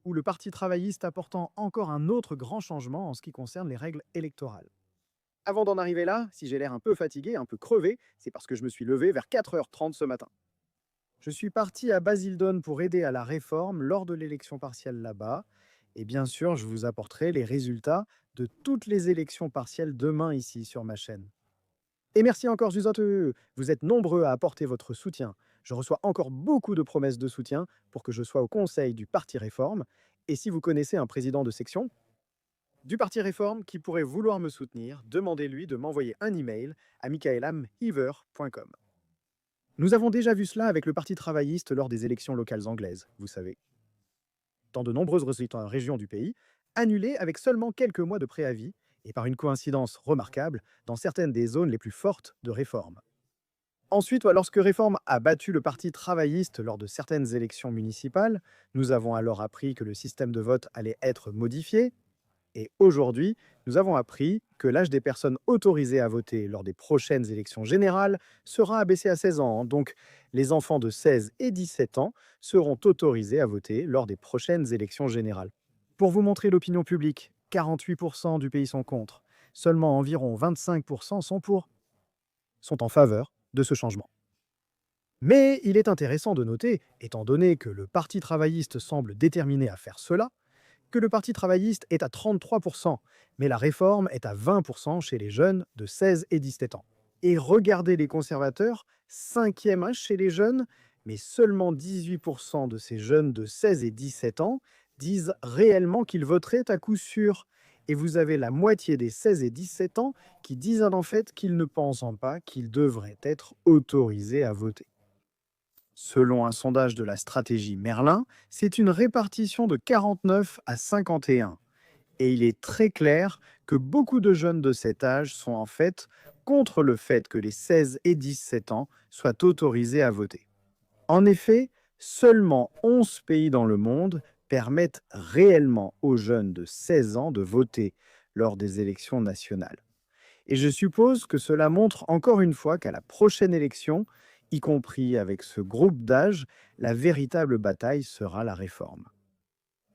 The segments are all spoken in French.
ou le Parti travailliste apportant encore un autre grand changement en ce qui concerne les règles électorales. Avant d'en arriver là, si j'ai l'air un peu fatigué, un peu crevé, c'est parce que je me suis levé vers 4h30 ce matin. Je suis parti à Basildon pour aider à la réforme lors de l'élection partielle là-bas. Et bien sûr, je vous apporterai les résultats de toutes les élections partielles demain ici sur ma chaîne. Et merci encore, Zuzotte. Vous êtes nombreux à apporter votre soutien. Je reçois encore beaucoup de promesses de soutien pour que je sois au conseil du Parti Réforme. Et si vous connaissez un président de section du Parti Réforme qui pourrait vouloir me soutenir, demandez-lui de m'envoyer un email à michaelamheaver.com. Nous avons déjà vu cela avec le Parti travailliste lors des élections locales anglaises, vous savez, dans de nombreuses régions du pays, annulées avec seulement quelques mois de préavis et par une coïncidence remarquable dans certaines des zones les plus fortes de réforme. Ensuite, lorsque Réforme a battu le Parti travailliste lors de certaines élections municipales, nous avons alors appris que le système de vote allait être modifié. Et aujourd'hui, nous avons appris que l'âge des personnes autorisées à voter lors des prochaines élections générales sera abaissé à 16 ans. Donc, les enfants de 16 et 17 ans seront autorisés à voter lors des prochaines élections générales. Pour vous montrer l'opinion publique, 48% du pays sont contre. Seulement environ 25% sont en faveur de ce changement. Mais il est intéressant de noter, étant donné que le Parti travailliste semble déterminé à faire cela, que le Parti travailliste est à 33%, mais la réforme est à 20% chez les jeunes de 16 et 17 ans. Et regardez les conservateurs, cinquième âge chez les jeunes, mais seulement 18% de ces jeunes de 16 et 17 ans disent réellement qu'ils voteraient à coup sûr. Et vous avez la moitié des 16 et 17 ans qui disent en fait qu'ils ne pensent pas qu'ils devraient être autorisés à voter. Selon un sondage de la stratégie Merlin, c'est une répartition de 49 à 51. Et il est très clair que beaucoup de jeunes de cet âge sont en fait contre le fait que les 16 et 17 ans soient autorisés à voter. En effet, seulement 11 pays dans le monde permettent réellement aux jeunes de 16 ans de voter lors des élections nationales. Et je suppose que cela montre encore une fois qu'à la prochaine élection, y compris avec ce groupe d'âge, la véritable bataille sera la réforme.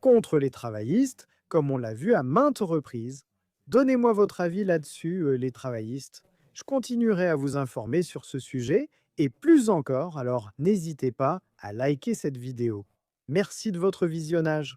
Contre les travaillistes, comme on l'a vu à maintes reprises. Donnez-moi votre avis là-dessus, les travaillistes. Je continuerai à vous informer sur ce sujet et plus encore, alors n'hésitez pas à liker cette vidéo. Merci de votre visionnage.